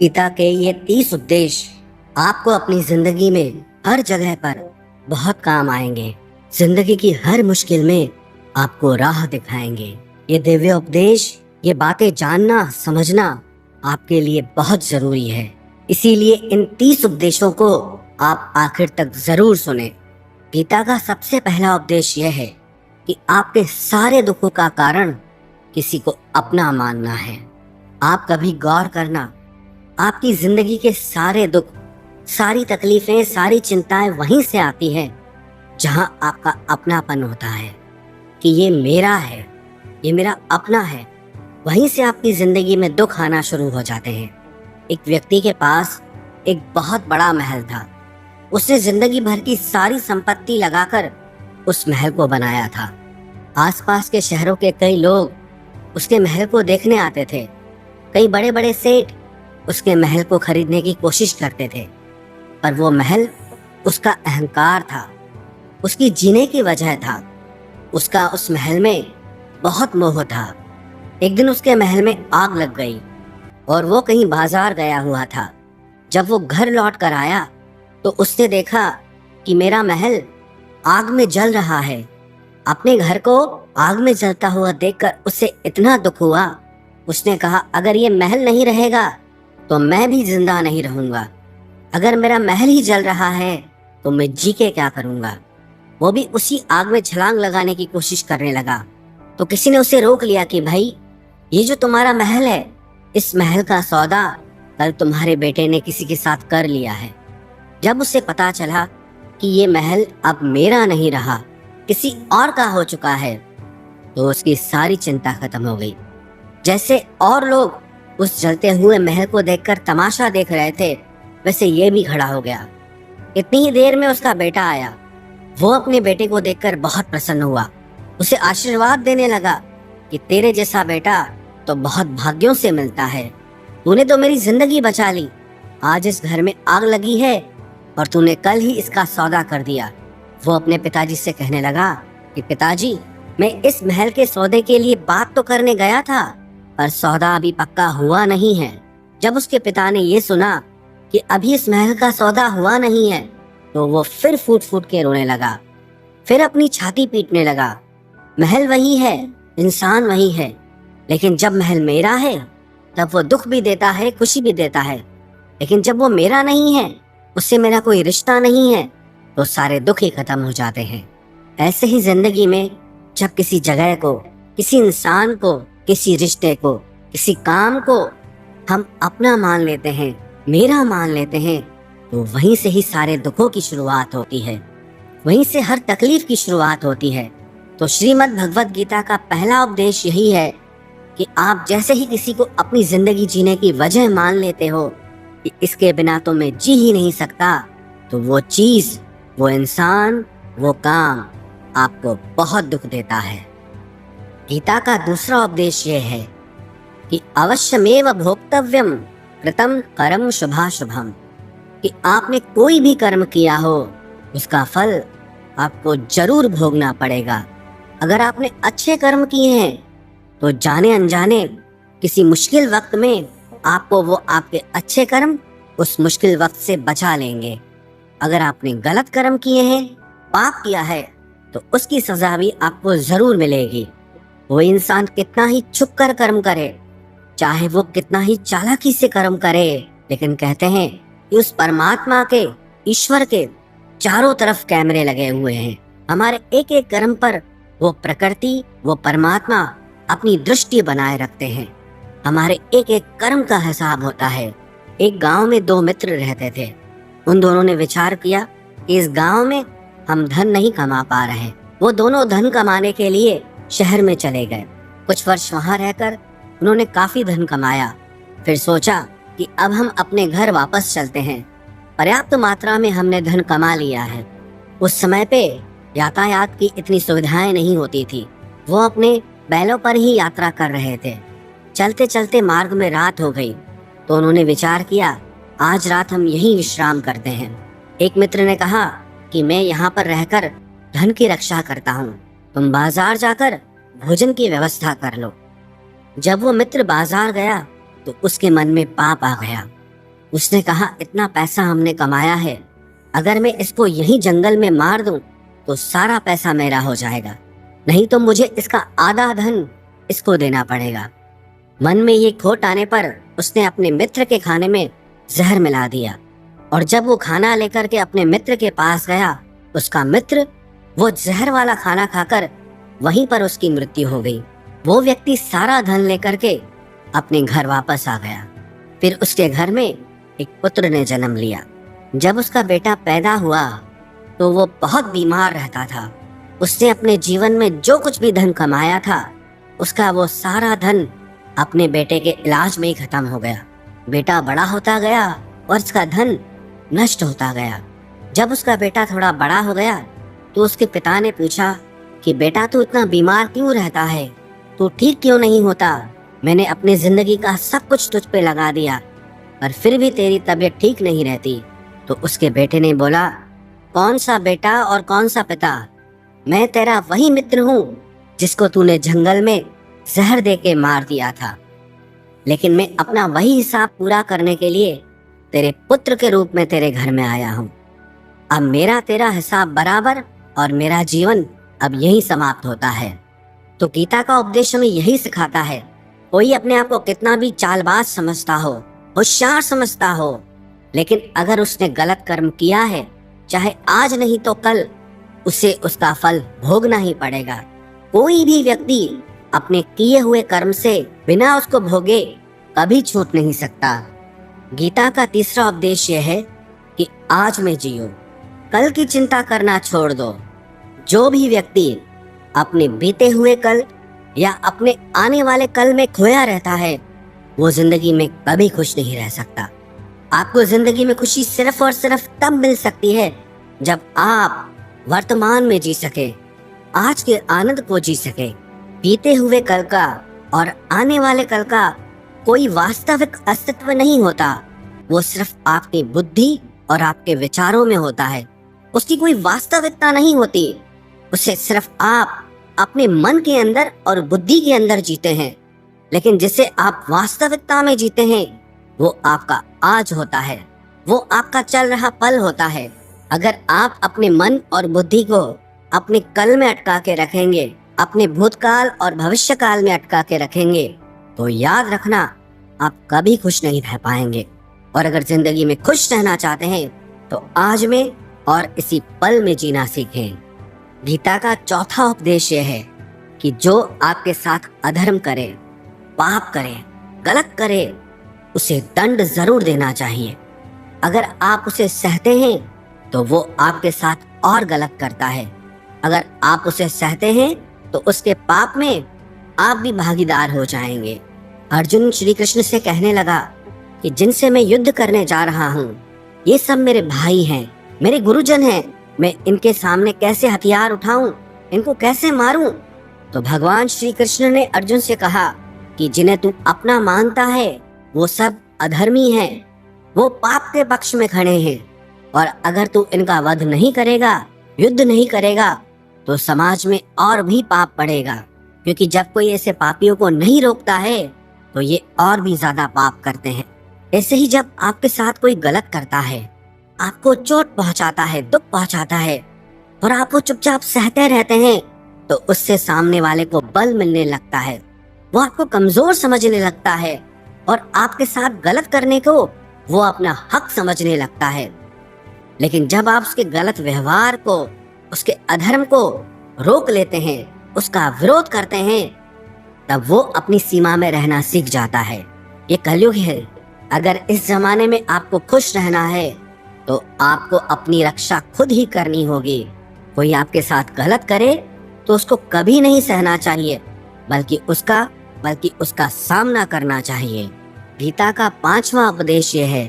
पिता के ये 30 उपदेश आपको अपनी जिंदगी में हर जगह पर बहुत काम आएंगे। जिंदगी की हर मुश्किल में आपको राह दिखाएंगे। ये दिव्य उपदेश, ये बातें जानना समझना आपके लिए बहुत जरूरी है। इसीलिए इन 30 उपदेशों को आप आखिर तक जरूर सुने। गीता का सबसे पहला उपदेश यह है कि आपके सारे दुखों का कारण किसी को अपना मानना है। आप कभी गौर करना, आपकी जिंदगी के सारे दुख, सारी तकलीफें, सारी चिंताएं वहीं से आती हैं जहां आपका अपनापन होता है कि ये मेरा है, ये मेरा अपना है। वहीं से आपकी जिंदगी में दुख आना शुरू हो जाते हैं। एक व्यक्ति के पास एक बहुत बड़ा महल था। उसने जिंदगी भर की सारी संपत्ति लगाकर उस महल को बनाया था। आसपास के शहरों के कई लोग उसके महल को देखने आते थे। कई बड़े बड़े सेठ उसके महल को खरीदने की कोशिश करते थे, पर वो महल उसका अहंकार था, उसकी जीने की वजह था। उसका उस महल में बहुत मोह था। एक दिन उसके महल में आग लग गई और वो कहीं बाजार गया हुआ था। जब वो घर लौट कर आया तो उसने देखा कि मेरा महल आग में जल रहा है। अपने घर को आग में जलता हुआ देखकर उसे इतना दुख हुआ। उसने कहा, अगर ये महल नहीं रहेगा तो मैं भी जिंदा नहीं रहूंगा। अगर मेरा महल ही जल रहा है तो मैं जी के क्या करूंगा। वो भी उसी आग में छलांग लगाने की कोशिश करने लगा तो किसी ने उसे रोक लिया कि भाई, ये जो तुम्हारा महल है, इस महल का सौदा कल तुम्हारे बेटे ने किसी के साथ कर लिया है। जब उसे पता चला कि ये महल अब मेरा नहीं रहा, किसी और का हो चुका है, तो उसकी सारी चिंता खत्म हो गई। जैसे और लोग उस जलते हुए महल को देखकर तमाशा देख रहे थे, वैसे ये भी खड़ा हो गया। इतनी ही देर में उसका बेटा आया। वो अपने बेटे को देखकर बहुत प्रसन्न हुआ। उसे आशीर्वाद देने लगा कि तेरे जैसा बेटा तो बहुत भाग्यों से मिलता है। तूने तो मेरी जिंदगी बचा ली। आज इस घर में आग लगी है और तूने कल ही इसका सौदा कर दिया। वो अपने पिताजी से कहने लगा कि पिताजी, मैं इस महल के सौदे के लिए बात तो करने गया था, पर सौदा अभी पक्का हुआ नहीं है। जब उसके पिता ने ये सुना कि अभी इस महल का सौदा हुआ नहीं है तो वो फिर फूट फूट के रोने लगा, फिर अपनी छाती पीटने लगा। महल वही है, इंसान वही है, लेकिन जब महल मेरा है तब वो दुख भी देता है, खुशी भी देता है। लेकिन जब वो मेरा नहीं है, उससे मेरा कोई रिश्ता नहीं है, तो सारे दुख ही खत्म हो जाते हैं। ऐसे ही जिंदगी में जब किसी जगह को, किसी इंसान को, किसी रिश्ते को, किसी काम को हम अपना मान लेते हैं, मेरा मान लेते हैं, तो वहीं से ही सारे दुखों की शुरुआत होती है, वहीं से हर तकलीफ की शुरुआत होती है। तो श्रीमद् भगवत गीता का पहला उपदेश यही है कि आप जैसे ही किसी को अपनी जिंदगी जीने की वजह मान लेते हो कि इसके बिना तो मैं जी ही नहीं सकता, तो वो चीज, वो इंसान, वो काम आपको बहुत दुख देता है। गीता का दूसरा उपदेश ये है कि अवश्यमेव भोक्तव्यम कृतं कर्म शुभाशुभम, कि आपने कोई भी कर्म किया हो उसका फल आपको जरूर भोगना पड़ेगा। अगर आपने अच्छे कर्म किए हैं तो जाने अनजाने किसी मुश्किल वक्त में आपको वो आपके अच्छे कर्म उस मुश्किल वक्त से बचा लेंगे। अगर आपने गलत कर्म किए हैं, पाप किया है, तो उसकी सजा भी आपको जरूर मिलेगी। वो इंसान कितना ही छुप कर कर्म करे, चाहे वो कितना ही चालाकी से कर्म करे, लेकिन कहते हैं कि उस परमात्मा के, ईश्वर के चारों तरफ कैमरे लगे हुए हैं। हमारे एक एक कर्म पर वो प्रकृति, वो परमात्मा अपनी दृष्टि बनाए रखते हैं। हमारे एक एक कर्म का हिसाब होता है। एक गांव में 2 मित्र रहते थे। उन दोनों ने विचार किया कि इस गांव में हम धन नहीं कमा पा रहे। वो दोनों धन कमाने के लिए शहर में चले गए। कुछ वर्ष वहां रहकर उन्होंने काफी धन कमाया। फिर सोचा कि अब हम अपने घर वापस चलते हैं, पर्याप्त मात्रा में हमने धन कमा लिया है। उस समय पे यातायात की इतनी सुविधाएं नहीं होती थी। वो अपने बैलों पर ही यात्रा कर रहे थे। चलते चलते मार्ग में रात हो गई तो उन्होंने विचार किया, आज रात हम यहीं विश्राम करते हैं। एक मित्र ने कहा कि मैं यहाँ पर रहकर धन की रक्षा करता हूँ, तुम बाजार जाकर भोजन की व्यवस्था कर लो। जब वो मित्र बाजार गया तो उसके मन में पाप आ गया। उसने कहा, इतना पैसा हमने कमाया है, अगर मैं इसको यहीं जंगल में मार दूं तो सारा पैसा मेरा हो जाएगा, नहीं तो मुझे इसका आधा धन इसको देना पड़ेगा। मन में ये खोट आने पर उसने अपने मित्र के खाने में जहर मिला दिया, और जब वो खाना लेकर के अपने मित्र के पास गया, उसका मित्र वो जहर वाला खाना खाकर वहीं पर उसकी मृत्यु हो गई। वो व्यक्ति सारा धन लेकर के अपने घर वापस आ गया। फिर उसके घर में एक पुत्र ने जन्म लिया। जब उसका बेटा पैदा हुआ तो वो बहुत बीमार रहता था। उसने अपने जीवन में जो कुछ भी धन कमाया था, उसका वो सारा धन अपने बेटे के इलाज में ही खत्म हो गया। बेटा बड़ा होता गया और उसका धन नष्ट होता गया। जब उसका बेटा थोड़ा बड़ा हो गया तो उसके पिता ने पूछा कि बेटा, तू इतना बीमार क्यों रहता है, तू ठीक क्यों नहीं होता? मैंने अपनी जिंदगी का सब कुछ तुझ पे लगा दिया, पर फिर भी तेरी तबीयत ठीक नहीं रहती। तो उसके बेटे ने बोला, कौन सा बेटा और कौन सा पिता? मैं तेरा वही मित्र हूँ जिसको तूने जंगल में जहर दे के मार दिया था, लेकिन मैं अपना वही हिसाब पूरा करने के लिए तेरे पुत्र के रूप में तेरे घर में आया हूँ। अब मेरा तेरा हिसाब बराबर और मेरा जीवन अब यही समाप्त होता है। तो गीता का उपदेश हमें यही सिखाता है, कोई अपने आप को कितना भी चालबाज समझता हो, होशियार समझता हो, लेकिन अगर उसने गलत कर्म किया है, चाहे आज नहीं तो कल उसे उसका फल भोगना ही पड़ेगा। कोई भी व्यक्ति अपने किए हुए कर्म से बिना उसको भोगे कभी छूट नहीं सकता। गीता का तीसरा उपदेश यह है कि आज में जियो, कल की चिंता करना छोड़ दो। जो भी व्यक्ति अपने बीते हुए कल या अपने आने वाले कल में खोया रहता है, वो जिंदगी में कभी खुश नहीं रह सकता। आपको जिंदगी में खुशी सिर्फ और सिर्फ तब मिल सकती है जब आप वर्तमान में जी सके, आज के आनंद को जी सके। बीते हुए कल का और आने वाले कल का कोई वास्तविक अस्तित्व नहीं होता, वो सिर्फ आपकी बुद्धि और आपके विचारों में होता है। उसकी कोई वास्तविकता नहीं होती, उसे सिर्फ आप अपने मन के अंदर और बुद्धि के अंदर जीते हैं। लेकिन जिसे आप वास्तविकता में जीते हैं, वो आपका आज होता है, वो आपका चल रहा पल होता है। अगर आप अपने मन और बुद्धि को अपने कल में अटका के रखेंगे, अपने भूतकाल और भविष्य काल में अटका के रखेंगे, तो याद रखना आप कभी खुश नहीं रह पाएंगे। और अगर जिंदगी में खुश रहना चाहते हैं तो आज में और इसी पल में जीना सीखें। गीता का चौथा उपदेश यह है कि जो आपके साथ अधर्म करे, पाप करे, गलत करे, उसे दंड जरूर देना चाहिए। अगर आप उसे सहते हैं तो वो आपके साथ और गलत करता है। अगर आप उसे सहते हैं तो उसके पाप में आप भी भागीदार हो जाएंगे। अर्जुन श्री कृष्ण से कहने लगा कि जिनसे मैं युद्ध करने जा रहा हूँ, ये सब मेरे भाई हैं, मेरे गुरुजन हैं, मैं इनके सामने कैसे हथियार उठाऊं, इनको कैसे मारूं? तो भगवान श्री कृष्ण ने अर्जुन से कहा कि जिन्हें तू अपना मानता है वो सब अधर्मी हैं, वो पाप के पक्ष में खड़े हैं, और अगर तू इनका वध नहीं करेगा, युद्ध नहीं करेगा, तो समाज में और भी पाप बढ़ेगा। क्योंकि जब कोई ऐसे पापियों को नहीं रोकता है तो ये और भी ज्यादा पाप करते हैं। ऐसे ही जब आपके साथ कोई गलत करता है, आपको चोट पहुंचाता है, दुख पहुंचाता है, और आप वो चुपचाप सहते रहते हैं, तो उससे सामने वाले को बल मिलने लगता है, वो आपको कमजोर समझने लगता है, और आपके साथ गलत करने को वो अपना हक समझने लगता है। लेकिन जब आप उसके गलत व्यवहार को, उसके अधर्म को रोक लेते हैं, उसका विरोध करते हैं, तब वो अपनी सीमा में रहना सीख जाता है। ये कलयुग है। अगर इस जमाने में आपको खुश रहना है तो आपको अपनी रक्षा खुद ही करनी होगी। कोई आपके साथ गलत करे तो उसको कभी नहीं सहना चाहिए, बल्कि उसका सामना करना चाहिए। गीता का पांचवा उपदेश यह है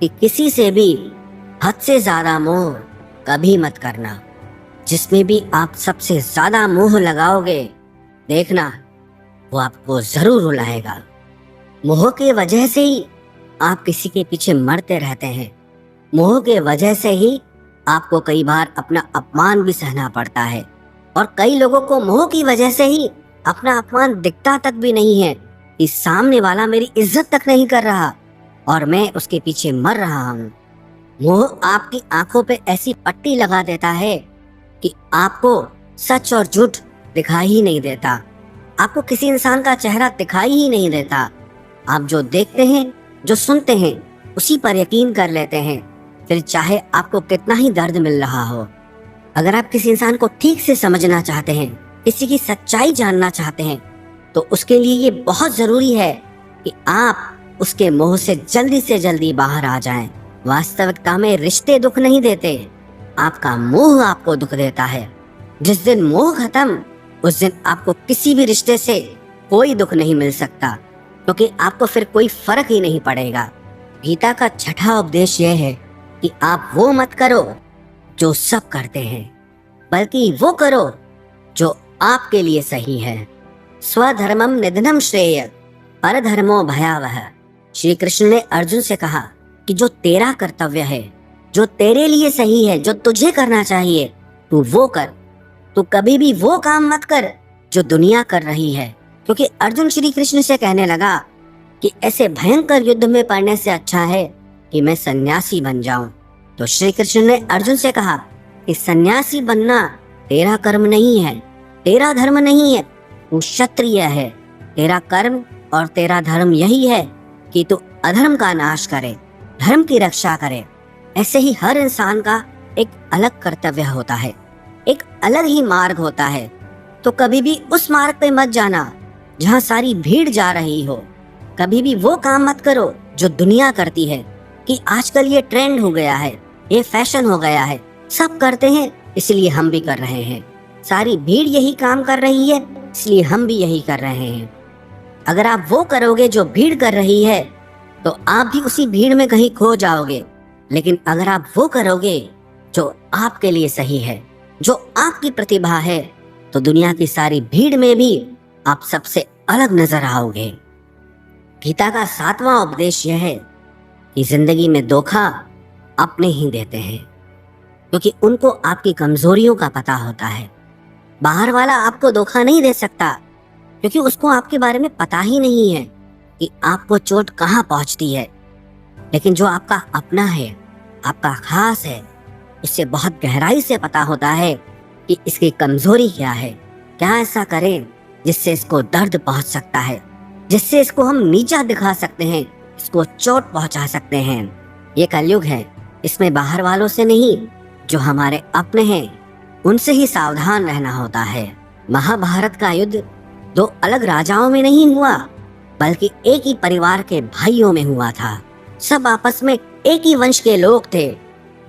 कि किसी से भी हद से ज्यादा मोह कभी मत करना। जिसमें भी आप सबसे ज्यादा मोह लगाओगे, देखना वो आपको जरूर रुलाएगा। मोह के वजह से ही आप किसी के पीछे मरते रहते हैं। मोह के वजह से ही आपको कई बार अपना अपमान भी सहना पड़ता है, और कई लोगों को मोह की वजह से ही अपना अपमान दिखता तक भी नहीं है कि सामने वाला मेरी इज्जत तक नहीं कर रहा, और मैं उसके पीछे मर रहा हूँ। मोह आपकी आंखों पे ऐसी पट्टी लगा देता है कि आपको सच और झूठ दिखाई ही नहीं देता। आपको किसी इंसान का चेहरा दिखाई ही नहीं देता। आप जो देखते हैं, जो सुनते हैं, उसी पर यकीन कर लेते हैं, फिर चाहे आपको कितना ही दर्द मिल रहा हो। अगर आप किसी इंसान को ठीक से समझना चाहते हैं, किसी की सच्चाई जानना चाहते हैं, तो उसके लिए ये बहुत जरूरी है कि आप उसके मोह से जल्दी बाहर आ जाएं। वास्तविकता में रिश्ते दुख नहीं देते, आपका मोह आपको दुख देता है। जिस दिन मोह खत्म, उस दिन आपको किसी भी रिश्ते से कोई दुख नहीं मिल सकता, क्योंकि आपको फिर कोई फर्क ही नहीं पड़ेगा। गीता का छठा उपदेश यह है कि आप वो मत करो जो सब करते हैं, बल्कि वो करो जो आपके लिए सही है। स्वधर्मम निधनम श्रेय परधर्मो भयावह। श्री कृष्ण ने अर्जुन से कहा कि जो तेरा कर्तव्य है, जो तेरे लिए सही है, जो तुझे करना चाहिए, तू वो कर। तू कभी भी वो काम मत कर जो दुनिया कर रही है। क्योंकि अर्जुन श्री कृष्ण से कहने लगा कि ऐसे भयंकर युद्ध में पड़ने से अच्छा है कि मैं सन्यासी बन जाऊं। तो श्री कृष्ण ने अर्जुन से कहा कि सन्यासी बनना तेरा कर्म नहीं है, तेरा धर्म नहीं है, तू क्षत्रिय है। तेरा कर्म और तेरा धर्म यही है कि तू अधर्म का नाश करे, धर्म की रक्षा करे। ऐसे ही हर इंसान का एक अलग कर्तव्य होता है, एक अलग ही मार्ग होता है। तो कभी भी उस मार्ग पे मत जाना जहाँ सारी भीड़ जा रही हो। कभी भी वो काम मत करो जो दुनिया करती है, कि आजकल ये ट्रेंड हो गया है, ये फैशन हो गया है, सब करते हैं इसलिए हम भी कर रहे हैं। सारी भीड़ यही काम कर रही है इसलिए हम भी यही कर रहे हैं। अगर आप वो करोगे जो भीड़ कर रही है, तो आप भी उसी भीड़ में कहीं खो जाओगे। लेकिन अगर आप वो करोगे जो आपके लिए सही है, जो आपकी प्रतिभा है, तो दुनिया की सारी भीड़ में भी आप सबसे अलग नजर आओगे। गीता का सातवां उपदेश यह है कि जिंदगी में धोखा अपने ही देते हैं, क्योंकि उनको आपकी कमजोरियों का पता होता है। बाहर वाला आपको धोखा नहीं दे सकता, क्योंकि उसको आपके बारे में पता ही नहीं है कि आपको चोट कहाँ पहुंचती है। लेकिन जो आपका अपना है, आपका खास है, उससे बहुत गहराई से पता होता है कि इसकी कमजोरी क्या है, क्या ऐसा करें जिससे इसको दर्द पहुंच सकता है, जिससे इसको हम नीचा दिखा सकते हैं, इसको चोट पहुंचा सकते हैं। ये कलयुग है, इसमें बाहर वालों से नहीं, जो हमारे अपने हैं उनसे ही सावधान रहना होता है। महाभारत का युद्ध दो अलग राजाओं में नहीं हुआ, बल्कि एक ही परिवार के भाइयों में हुआ था। सब आपस में एक ही वंश के लोग थे।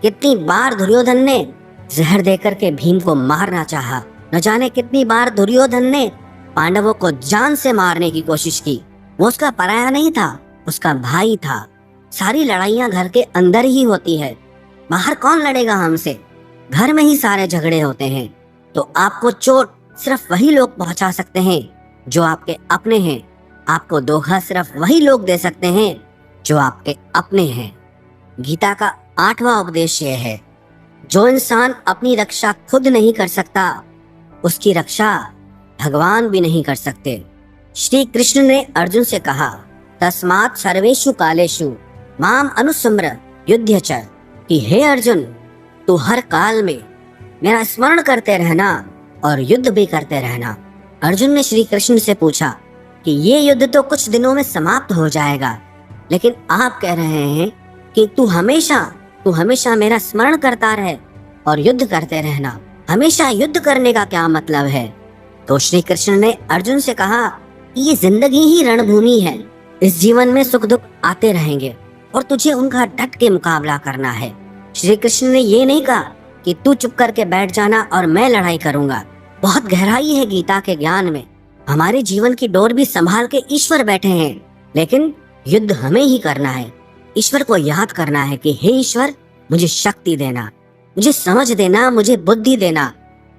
कितनी बार दुर्योधन ने जहर देकर के भीम को मारना चाहा, न जाने कितनी बार दुर्योधन ने पांडवों को जान से मारने की कोशिश की। वो उसका पराया नहीं था, उसका भाई था। सारी लड़ाइयां घर के अंदर ही होती है, बाहर कौन लड़ेगा हमसे? घर में ही सारे झगड़े होते हैं। तो आपको चोट सिर्फ वही लोग पहुंचा सकते हैं जो आपके अपने हैं। आपको धोखा सिर्फ वही लोग दे सकते हैं जो आपके अपने हैं। गीता का आठवां उपदेश यह है, जो इंसान अपनी रक्षा खुद नहीं कर सकता, उसकी रक्षा भगवान भी नहीं कर सकते। श्री कृष्ण ने अर्जुन से कहा, तस्मात् सर्वेषु कालेषु माम अनुस्मर युध्य च, कि हे अर्जुन, तू हर काल में मेरा स्मरण करते रहना और युद्ध भी करते रहना। अर्जुन ने श्री कृष्ण से पूछा कि ये युद्ध तो कुछ दिनों में समाप्त हो जाएगा, लेकिन आप कह रहे हैं कि तू हमेशा मेरा स्मरण करता रहे और युद्ध करते रहना। हमेशा युद्ध करने का क्या मतलब है? तो श्री कृष्ण ने अर्जुन से कहा कि ये जिंदगी ही रणभूमि है। इस जीवन में सुख दुख आते रहेंगे और तुझे उनका डट के मुकाबला करना है। श्री कृष्ण ने ये नहीं कहा कि तू चुप करके बैठ जाना और मैं लड़ाई करूंगा। बहुत गहराई है गीता के ज्ञान में। हमारे जीवन की डोर भी संभाल के ईश्वर बैठे हैं, लेकिन युद्ध हमें ही करना है। ईश्वर को याद करना है कि हे ईश्वर, मुझे शक्ति देना, मुझे समझ देना, मुझे बुद्धि देना,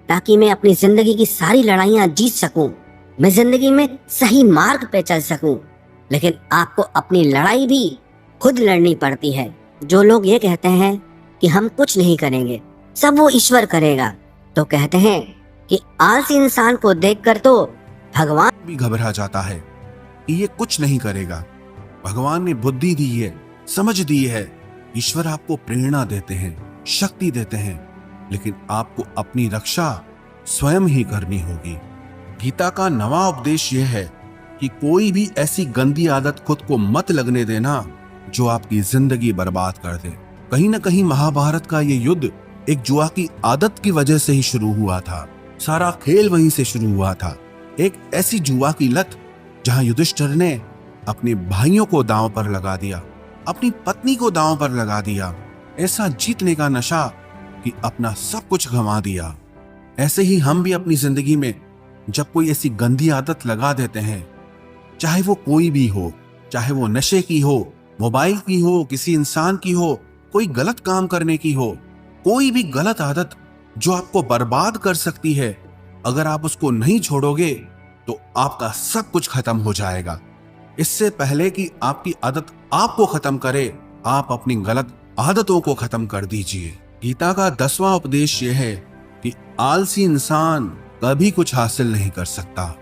ताकि मैं अपनी जिंदगी की सारी लड़ाइयां जीत सकूं, मैं जिंदगी में सही मार्ग पे चल सकूं। लेकिन आपको अपनी लड़ाई भी खुद लड़नी पड़ती है। जो लोग ये कहते हैं कि हम कुछ नहीं करेंगे, सब वो ईश्वर करेगा, तो कहते हैं कि आलसी इंसान को देखकर तो भगवान भी घबरा जाता है कि ये कुछ नहीं करेगा। भगवान ने बुद्धि दी है, समझ दी है। ईश्वर आपको प्रेरणा देते हैं, शक्ति देते हैं, लेकिन आपको अपनी रक्षा स्वयं ही करनी होगी। गीता का नवा उपदेश यह है कि कोई भी ऐसी गंदी आदत खुद को मत लगने देना जो आपकी जिंदगी बर्बाद कर दे। कहीं ना कहीं महाभारत का ये युद्ध एक जुआ की आदत की वजह से ही शुरू हुआ था। सारा खेल वहीं से शुरू हुआ था। एक ऐसी जुआ की लत जहां युधिष्ठिर ने अपने भाइयों को दांव पर लगा दिया, अपनी पत्नी को दांव पर लगा दिया। ऐसा जीतने का नशा कि अपना सब कुछ गंवा दिया। ऐसे ही हम भी अपनी जिंदगी में जब कोई ऐसी गंदी आदत लगा देते हैं, चाहे वो कोई भी हो, चाहे वो नशे की हो, मोबाइल की हो, किसी इंसान की हो, कोई गलत काम करने की हो, कोई भी गलत आदत जो आपको बर्बाद कर सकती है, अगर आप उसको नहीं छोड़ोगे तो आपका सब कुछ खत्म हो जाएगा। इससे पहले कि आपकी आदत आपको खत्म करे, आप अपनी गलत आदतों को खत्म कर दीजिए। गीता का 10वां उपदेश यह है कि आलसी इंसान कभी कुछ हासिल नहीं कर सकता।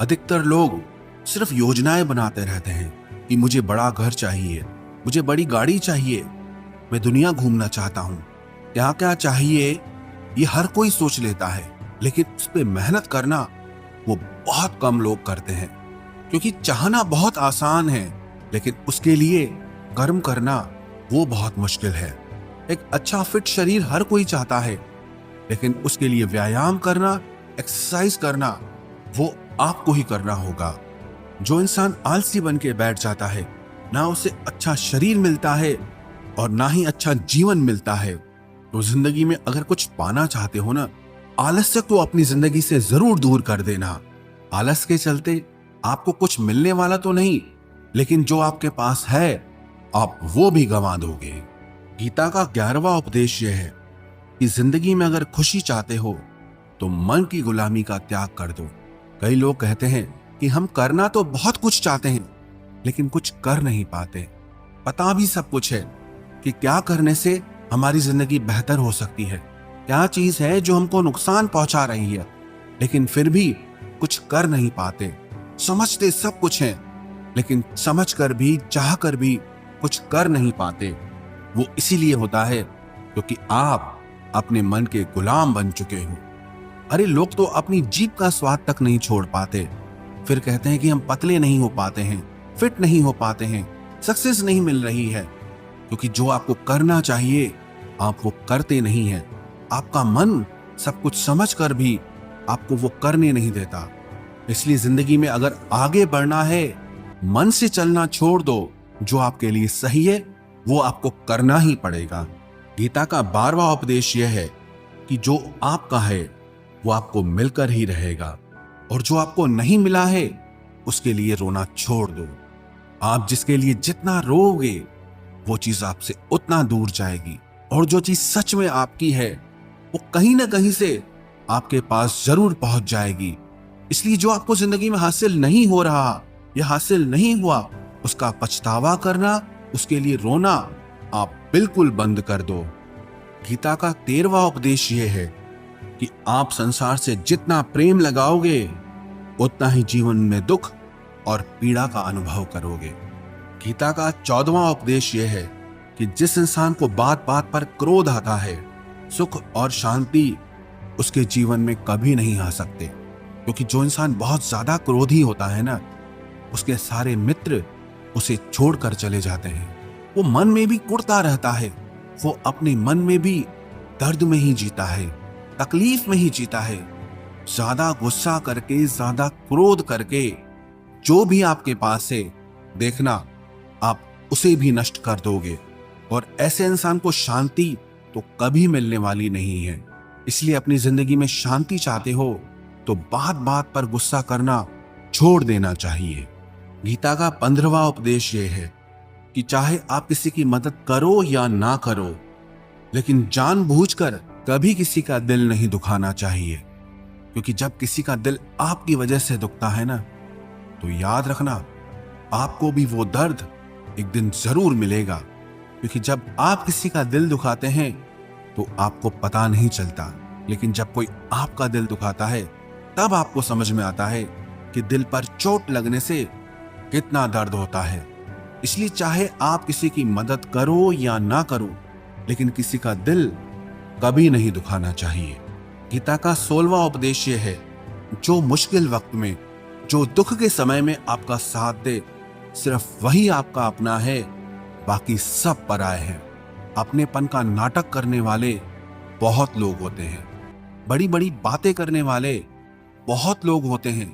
अधिकतर लोग सिर्फ योजनाएं बनाते रहते हैं कि मुझे बड़ा घर चाहिए, मुझे बड़ी गाड़ी चाहिए, मैं दुनिया घूमना चाहता हूं। क्या क्या चाहिए ये हर कोई सोच लेता है, लेकिन उस पर मेहनत करना वो बहुत कम लोग करते हैं। क्योंकि चाहना बहुत आसान है, लेकिन उसके लिए कर्म करना वो बहुत मुश्किल है। एक अच्छा फिट शरीर हर कोई चाहता है, लेकिन उसके लिए व्यायाम करना, एक्सरसाइज करना वो आपको ही करना होगा। जो इंसान आलसी बन के बैठ जाता है, ना उसे अच्छा शरीर मिलता है और ना ही अच्छा जीवन मिलता है। तो जिंदगी में अगर कुछ पाना चाहते हो ना, आलस्य को अपनी जिंदगी से जरूर दूर कर देना। आलस के चलते आपको कुछ मिलने वाला तो नहीं, लेकिन जो आपके पास है आप वो भी गंवा दोगे। गीता का 11वां उपदेश यह है कि जिंदगी में अगर खुशी चाहते हो तो मन की गुलामी का त्याग कर दो। कई लोग कहते हैं कि हम करना तो बहुत कुछ चाहते हैं, लेकिन कुछ कर नहीं पाते। पता भी सब कुछ है कि क्या करने से हमारी जिंदगी बेहतर हो सकती है, क्या चीज है जो हमको नुकसान पहुंचा रही है, लेकिन फिर भी कुछ कर नहीं पाते। समझते सब कुछ है, लेकिन समझ कर भी, चाह कर भी कुछ कर नहीं पाते। वो इसीलिए होता है क्योंकि आप अपने मन के गुलाम बन चुके हो। अरे लोग तो अपनी जीभ का स्वाद तक नहीं छोड़ पाते, फिर कहते हैं कि हम पतले नहीं हो पाते हैं, फिट नहीं हो पाते हैं, सक्सेस नहीं मिल रही है। क्योंकि जो आपको करना चाहिए आप वो करते नहीं हैं। आपका मन सब कुछ समझ कर भी आपको वो करने नहीं देता। इसलिए जिंदगी में अगर आगे बढ़ना है, मन से चलना छोड़ दो। जो आपके लिए सही है वो आपको करना ही पड़ेगा। गीता का 12वां उपदेश यह है कि जो आपका है वो आपको मिलकर ही रहेगा, और जो आपको नहीं मिला है उसके लिए रोना छोड़ दो। आप जिसके लिए जितना रोओगे वो चीज आपसे उतना दूर जाएगी, और जो चीज सच में आपकी है वो कहीं ना कहीं से आपके पास जरूर पहुंच जाएगी। इसलिए जो आपको जिंदगी में हासिल नहीं हो रहा या हासिल नहीं हुआ, उसका पछतावा करना, उसके लिए रोना आप बिल्कुल बंद कर दो। गीता का 13वां उपदेश यह है कि आप संसार से जितना प्रेम लगाओगे उतना ही जीवन में दुख और पीड़ा का अनुभव करोगे। गीता का 14वां उपदेश यह है कि जिस इंसान को बात बात पर क्रोध आता है, सुख और शांति उसके जीवन में कभी नहीं आ सकते। क्योंकि जो इंसान बहुत ज्यादा क्रोधी होता है ना, उसके सारे मित्र उसे छोड़कर चले जाते हैं। वो मन में भी कुढ़ता रहता है, वो अपने मन में भी दर्द में ही जीता है, तकलीफ में ही जीता है। ज्यादा गुस्सा करके, ज्यादा क्रोध करके जो भी आपके पास है, देखना आप उसे भी नष्ट कर दोगे। और ऐसे इंसान को शांति तो कभी मिलने वाली नहीं है। इसलिए अपनी जिंदगी में शांति चाहते हो तो बात बात पर गुस्सा करना छोड़ देना चाहिए। गीता का 15वां उपदेश यह है कि चाहे आप किसी की मदद करो या ना करो, लेकिन जानबूझकर कभी किसी का दिल नहीं दुखाना चाहिए। क्योंकि जब किसी का दिल आपकी वजह से दुखता है ना, तो याद रखना आपको भी वो दर्द एक दिन जरूर मिलेगा। क्योंकि जब आप किसी का दिल दुखाते हैं तो आपको पता नहीं चलता, लेकिन जब कोई आपका दिल दुखाता है तब आपको समझ में आता है कि दिल पर चोट लगने से कितना दर्द होता है। इसलिए चाहे आप किसी की मदद करो या ना करो, लेकिन किसी का दिल कभी नहीं दुखाना चाहिए। गीता का 16वां उपदेश यह है, जो मुश्किल वक्त में, जो दुख के समय में आपका साथ दे, सिर्फ वही आपका अपना है, बाकी सब पराये हैं। अपनेपन का नाटक करने वाले बहुत लोग होते हैं, बड़ी बड़ी बातें करने वाले बहुत लोग होते हैं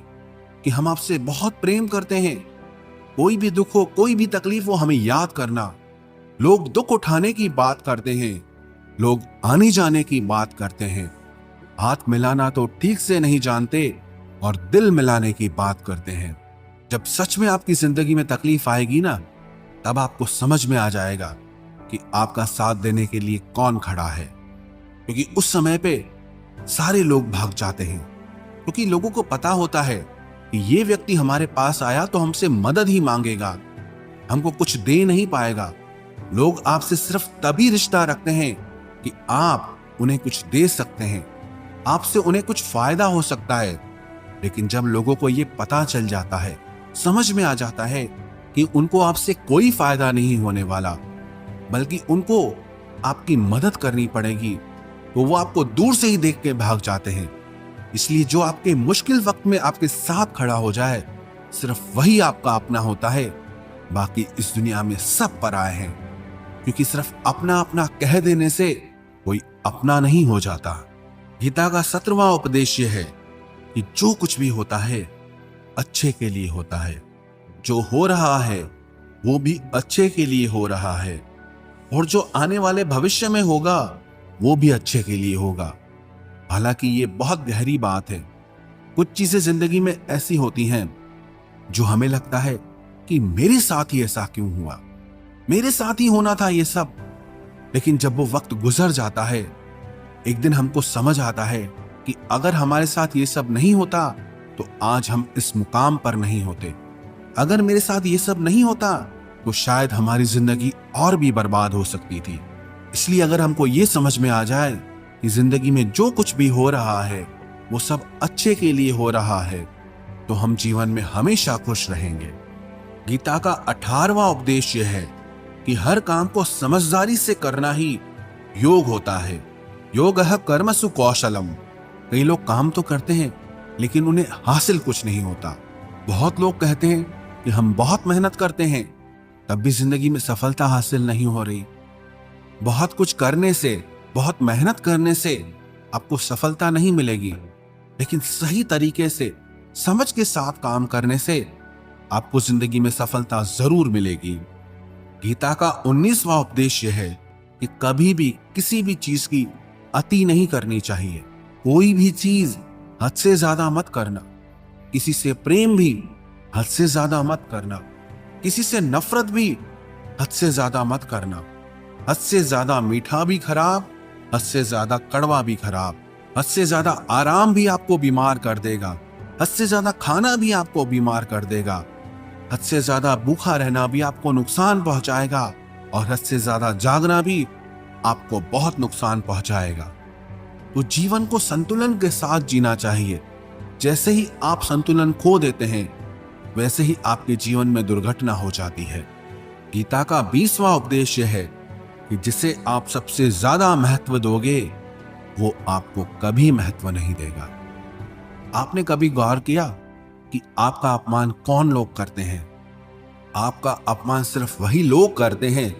कि हम आपसे बहुत प्रेम करते हैं, कोई भी दुख हो, कोई भी तकलीफ हो, हमें याद करना। लोग दुख उठाने की बात करते हैं, लोग आने जाने की बात करते हैं, हाथ मिलाना तो ठीक से नहीं जानते और दिल मिलाने की बात करते हैं। जब सच में आपकी जिंदगी में तकलीफ आएगी ना, तब आपको समझ में आ जाएगा कि आपका साथ देने के लिए कौन खड़ा है। क्योंकि उस समय पे सारे लोग भाग जाते हैं, क्योंकि लोगों को पता होता है कि ये व्यक्ति हमारे पास आया तो हमसे मदद ही मांगेगा, हमको कुछ दे नहीं पाएगा। लोग आपसे सिर्फ तभी रिश्ता रखते हैं कि आप उन्हें कुछ दे सकते हैं, आपसे उन्हें कुछ फायदा हो सकता है। लेकिन जब लोगों को ये पता चल जाता है, समझ में आ जाता है कि उनको आपसे कोई फायदा नहीं होने वाला, बल्कि उनको आपकी मदद करनी पड़ेगी, तो वो आपको दूर से ही देख के भाग जाते हैं। इसलिए जो आपके मुश्किल वक्त में आपके साथ खड़ा हो जाए, सिर्फ वही आपका अपना होता है, बाकी इस दुनिया में सब पराये हैं। क्योंकि सिर्फ अपना अपना कह देने से कोई अपना नहीं हो जाता। गीता का 17वां उपदेश यह है कि जो कुछ भी होता है अच्छे के लिए होता है, जो हो रहा है वो भी अच्छे के लिए हो रहा है, और जो आने वाले भविष्य में होगा वो भी अच्छे के लिए होगा। हालांकि ये बहुत गहरी बात है। कुछ चीजें जिंदगी में ऐसी होती हैं जो हमें लगता है कि मेरे साथ ही ऐसा क्यों हुआ, मेरे साथ ही होना था ये सब। लेकिन जब वो वक्त गुजर जाता है, एक दिन हमको समझ आता है कि अगर हमारे साथ ये सब नहीं होता तो आज हम इस मुकाम पर नहीं होते। अगर मेरे साथ ये सब नहीं होता तो शायद हमारी जिंदगी और भी बर्बाद हो सकती थी। इसलिए अगर हमको ये समझ में आ जाए कि जिंदगी में जो कुछ भी हो रहा है वो सब अच्छे के लिए हो रहा है, तो हम जीवन में हमेशा खुश रहेंगे। गीता का 18वां उपदेश यह है कि हर काम को समझदारी से करना ही योग होता है। योगः कर्मसु कौशलम। कई लोग काम तो करते हैं लेकिन उन्हें हासिल कुछ नहीं होता। बहुत लोग कहते हैं कि हम बहुत मेहनत करते हैं, तब भी जिंदगी में सफलता हासिल नहीं हो रही। बहुत कुछ करने से, बहुत मेहनत करने से आपको सफलता नहीं मिलेगी, लेकिन सही तरीके से, समझ के साथ काम करने से आपको जिंदगी में सफलता जरूर मिलेगी। गीता का 19वां उपदेश यह है कि कभी भी किसी भी चीज की अति नहीं करनी चाहिए। कोई भी चीज हद से ज्यादा मत करना। किसी से प्रेम भी हद से ज्यादा मत करना। किसी से नफरत भी हद से ज्यादा मत करना। हद से ज्यादा मीठा भी खराब, हद से ज्यादा कड़वा भी खराब। हद से ज्यादा आराम भी आपको बीमार कर देगा, हद से ज्यादा खाना भी आपको बीमार कर देगा। हद से ज्यादा भूखा रहना भी आपको नुकसान पहुंचाएगा, और हद से ज्यादा जागना भी आपको बहुत नुकसान पहुंचाएगा। तो जीवन को संतुलन के साथ जीना चाहिए। जैसे ही आप संतुलन खो देते हैं, वैसे ही आपके जीवन में दुर्घटना हो जाती है। गीता का 20वां उपदेश यह है कि जिसे आप सबसे ज्यादा महत्व दोगे, वो आपको कभी महत्व नहीं देगा। आपने कभी गौर किया कि आपका अपमान कौन लोग करते हैं? आपका अपमान सिर्फ वही लोग करते हैं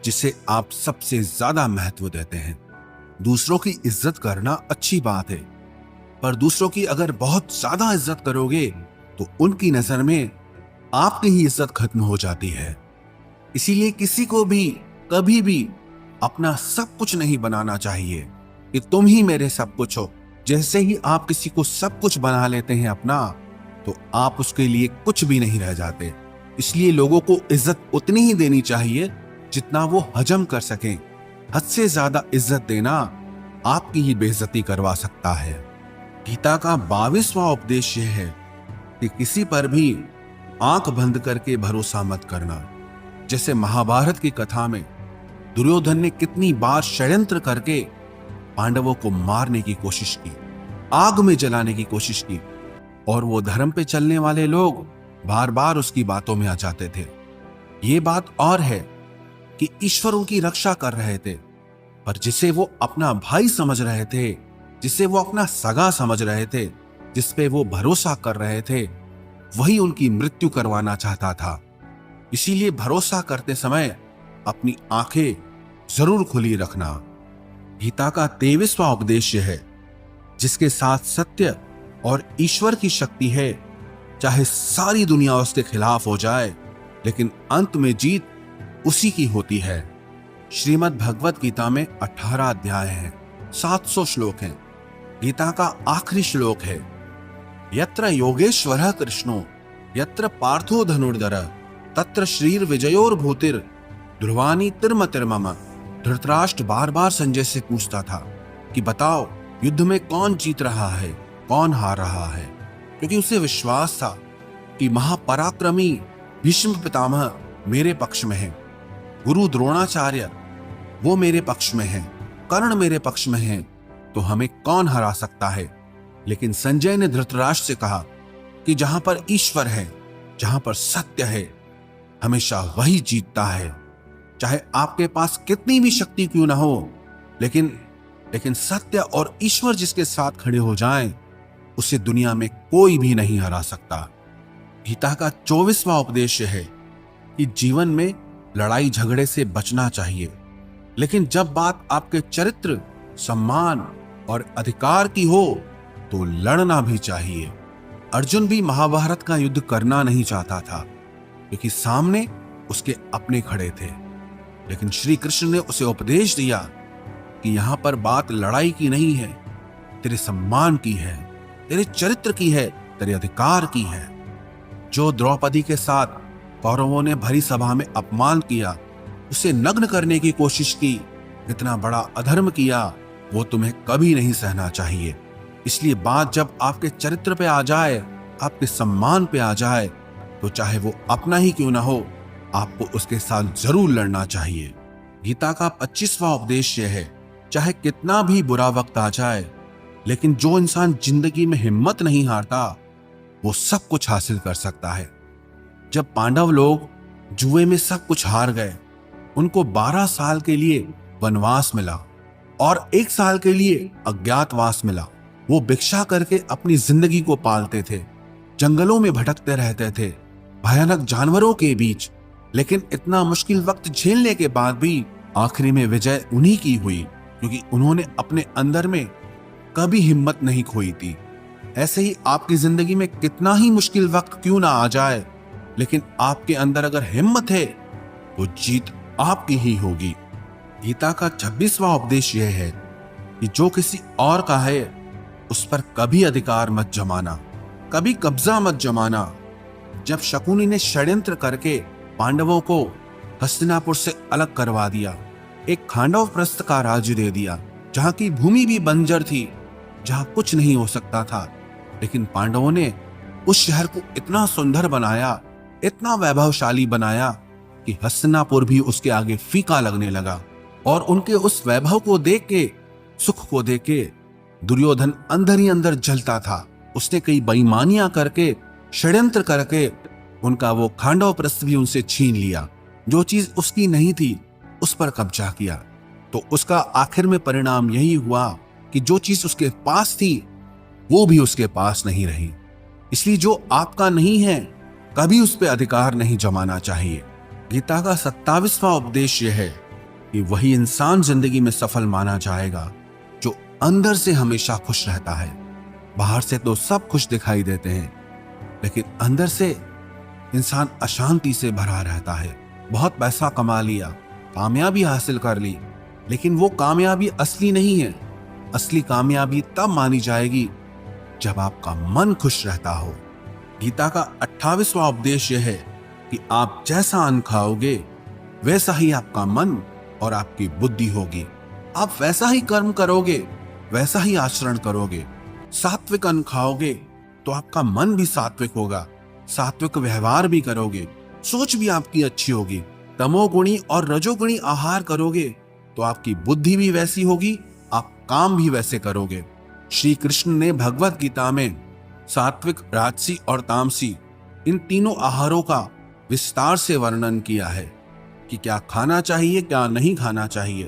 जिसे आप सबसे ज्यादा महत्व देते हैं। दूसरों की इज्जत करना अच्छी बात है, पर दूसरों की अगर बहुत ज्यादा इज्जत करोगे तो उनकी नजर में आपकी ही इज्जत खत्म हो जाती है। इसीलिए किसी को भी कभी भी अपना सब कुछ नहीं बनाना चाहिए कि तुम ही मेरे सब कुछ हो। जैसे ही आप किसी को सब कुछ बना लेते हैं अपना, तो आप उसके लिए कुछ भी नहीं रह जाते। इसलिए लोगों को इज्जत उतनी ही देनी चाहिए जितना वो हजम कर सकें। हद से ज्यादा इज्जत देना आपकी ही बेइज्जती करवा सकता है। गीता का 22वां उपदेश यह है कि किसी पर भी आंख बंद करके भरोसा मत करना। जैसे महाभारत की कथा में दुर्योधन ने कितनी बार षड्यंत्र करके पांडवों को मारने की कोशिश की, आग में जलाने की कोशिश की, और वो धर्म पे चलने वाले लोग बार बार उसकी बातों में आ जाते थे। ये बात और है कि ईश्वर उनकी रक्षा कर रहे थे, पर जिसे वो अपना भाई समझ रहे थे, जिसे वो अपना सगा समझ रहे थे, जिस पे वो भरोसा कर रहे थे, वही उनकी मृत्यु करवाना चाहता था। इसीलिए भरोसा करते समय अपनी आंखें जरूर खुली रखना। गीता का 23वां उपदेश है, जिसके साथ सत्य और ईश्वर की शक्ति है, चाहे सारी दुनिया उसके खिलाफ हो जाए, लेकिन अंत में जीत उसी की होती है। श्रीमद् भगवत गीता में 18 अध्याय हैं, 700 श्लोक हैं। गीता का आखिरी श्लोक है, यत्र योगेश्वरः कृष्णो यत्र पार्थो धनुर्धरः तत्र श्रीर विजयोर भूतिर ध्रुवानी तिर्मतिर्मम। धृतराष्ट्र बार बार संजय से पूछता था कि बताओ युद्ध में कौन जीत रहा है, कौन हार रहा है, क्योंकि उसे विश्वास था कि महापराक्रमी भीष्म पितामह मेरे पक्ष में है, गुरु द्रोणाचार्य वो मेरे पक्ष में है, कर्ण मेरे पक्ष में है, तो हमें कौन हरा सकता है। लेकिन संजय ने धृतराष्ट्र से कहा कि जहां पर ईश्वर है, जहां पर सत्य है, हमेशा वही जीतता है। चाहे आपके पास कितनी भी शक्ति क्यों ना हो, लेकिन सत्य और ईश्वर जिसके साथ खड़े हो जाएं, उसे दुनिया में कोई भी नहीं हरा सकता। गीता का 24वां उपदेश है कि जीवन में लड़ाई झगड़े से बचना चाहिए, लेकिन जब बात आपके चरित्र, सम्मान और अधिकार की हो तो लड़ना भी चाहिए। अर्जुन भी महाभारत का युद्ध करना नहीं चाहता था, क्योंकि सामने उसके अपने खड़े थे, लेकिन श्री कृष्ण ने उसे उपदेश दिया कि यहां पर बात लड़ाई की नहीं है, तेरे सम्मान की है, तेरे चरित्र की है, तेरे अधिकार की है। जो द्रौपदी के साथ कौरवों ने भरी सभा में अपमान किया, उसे नग्न करने की कोशिश की, इतना बड़ा अधर्म किया, वो तुम्हें कभी नहीं सहना चाहिए। इसलिए बात जब आपके चरित्र पे आ जाए, आपके सम्मान पे आ जाए, तो चाहे वो अपना ही क्यों ना हो, आपको उसके साथ जरूर लड़ना चाहिए। गीता का 25वां उपदेश यह है, चाहे कितना भी बुरा वक्त आ जाए, लेकिन जो इंसान जिंदगी में हिम्मत नहीं हारता, वो सब कुछ हासिल कर सकता है। जब पांडव लोग जुए में सब कुछ हार गए, उनको 12 साल के लिए वनवास मिला और 1 साल के लिए अज्ञातवास मिला। वो भिक्षा करके अपनी जिंदगी को पालते थे, जंगलों में भटकते रहते थे, भयानक जानवरों के बीच, लेकिन इतना मुश्किल वक्त झेलने के बाद भी आखिरी में विजय उन्हीं की हुई, क्योंकि उन्होंने अपने अंदर में कभी हिम्मत नहीं खोई थी। ऐसे ही आपकी जिंदगी में कितना ही मुश्किल वक्त क्यों ना आ जाए, लेकिन आपके अंदर अगर हिम्मत है तो जीत आपकी ही होगी। गीता का 26वां उपदेश यह है कि जो किसी और का है उस पर कभी अधिकार मत जमाना, कभी कब्जा मत जमाना। जब शकुनी ने षड्यंत्र करके पांडवों को हस्तिनापुर से अलग करवा दिया, एक खांडव प्रस्थ का राज्य दे दिया, जहां की भूमि भी बंजर थी, जहां कुछ नहीं हो सकता था, लेकिन पांडवों ने उस शहर को इतना सुंदर बनाया, इतना वैभवशाली बनाया कि हस्तिनापुर भी उसके आगे फीका लगने लगा। और उनके उस वैभव को देख के, सुख को देख के दुर्योधन अंदर ही अंदर जलता था। उसने कई बेईमानियां करके, षड्यंत्र करके उनका वो खांडव प्रस्थ भी उनसे छीन लिया। जो चीज उसकी नहीं थी उस पर कब्जा किया। तो उसका आखिर में परिणाम यही हुआ कि जो चीज उसके पास थी वो भी उसके पास नहीं रही। इसलिए जो आपका नहीं है कभी उस पर अधिकार नहीं जमाना चाहिए। गीता का 27वां उपदेश यह है कि वही इंसान जिंदगी में सफल माना जाएगा जो अंदर से हमेशा खुश रहता है। बाहर से तो सब खुश दिखाई देते हैं, लेकिन अंदर से इंसान अशांति से भरा रहता है। बहुत पैसा कमा लिया, कामयाबी हासिल कर ली, लेकिन वो कामयाबी असली नहीं है। असली कामयाबी तब मानी जाएगी जब आपका मन खुश रहता हो। गीता का 28वां उपदेश यह है कि आप जैसा अन्न खाओगे वैसा ही आपका मन और आपकी बुद्धि होगी। आप वैसा ही कर्म करोगे, वैसा ही आचरण करोगे। सात्विक अन्न खाओगे तो आपका मन भी सात्विक होगा, सात्विक व्यवहार भी करोगे, सोच भी आपकी अच्छी होगी। तमोगुणी और रजोगुणी आहार करोगे तो आपकी बुद्धि भी वैसी होगी, आप काम भी वैसे करोगे। श्री कृष्ण ने भगवत गीता में सात्विक, राजसी और तामसी इन तीनों आहारों का विस्तार से वर्णन किया है कि क्या खाना चाहिए क्या नहीं खाना चाहिए,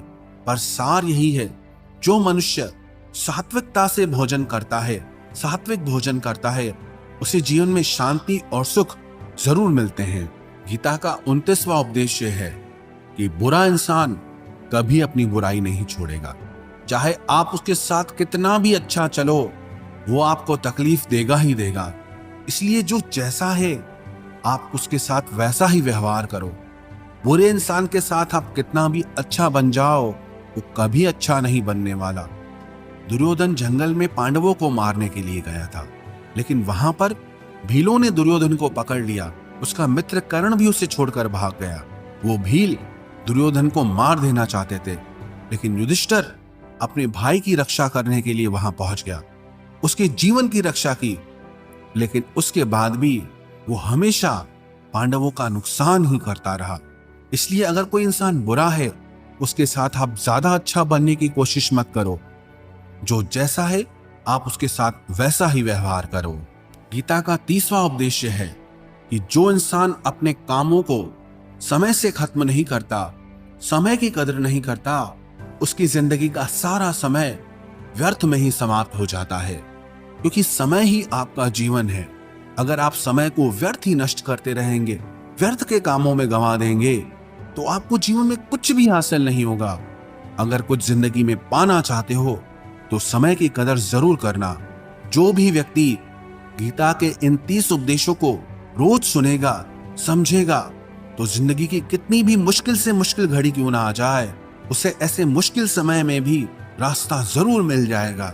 पर सार यही है, जो मनुष्य सात्विकता से भोजन करता है, सात्विक भोजन करता है, उसे जीवन में शांति और सुख जरूर मिलते हैं। गीता का 29वां उपदेश यह है कि बुरा इंसान कभी अपनी बुराई नहीं छोड़ेगा। चाहे आप उसके साथ कितना भी अच्छा चलो, वो आपको तकलीफ देगा ही देगा। इसलिए जो जैसा है आप उसके साथ वैसा ही व्यवहार करो। बुरे इंसान के साथ आप कितना भी अच्छा बन जाओ, वो कभी अच्छा नहीं बनने वाला। दुर्योधन जंगल में पांडवों को मारने के लिए गया था, लेकिन वहां पर भीलों ने दुर्योधन को पकड़ लिया। उसका मित्र कर्ण भी उसे छोड़कर भाग गया। वो भील दुर्योधन को मार देना चाहते थे, लेकिन युधिष्ठिर अपने भाई की रक्षा करने के लिए वहां पहुंच गया, उसके जीवन की रक्षा की। लेकिन उसके बाद भी वो हमेशा पांडवों का नुकसान ही करता रहा। इसलिए अगर कोई इंसान बुरा है, उसके साथ आप ज्यादा अच्छा बनने की कोशिश मत करो। जो जैसा है आप उसके साथ वैसा ही व्यवहार करो। गीता का 30वां उपदेश है कि जो इंसान अपने कामों को समय से खत्म नहीं करता, समय की कदर नहीं करता, उसकी जिंदगी का सारा समय व्यर्थ में ही समाप्त हो जाता है। क्योंकि समय ही आपका जीवन है। अगर आप समय को व्यर्थ ही नष्ट करते रहेंगे, व्यर्थ के कामों में गंवा देंगे, तो आपको जीवन में कुछ भी हासिल नहीं होगा। अगर कुछ जिंदगी में पाना चाहते हो तो समय की कदर जरूर करना। जो भी व्यक्ति गीता के इन 30 उपदेशों को रोज सुनेगा, समझेगा, तो जिंदगी की कितनी भी मुश्किल से मुश्किल घड़ी क्यों ना आ जाए, उसे ऐसे मुश्किल समय में भी रास्ता जरूर मिल जाएगा।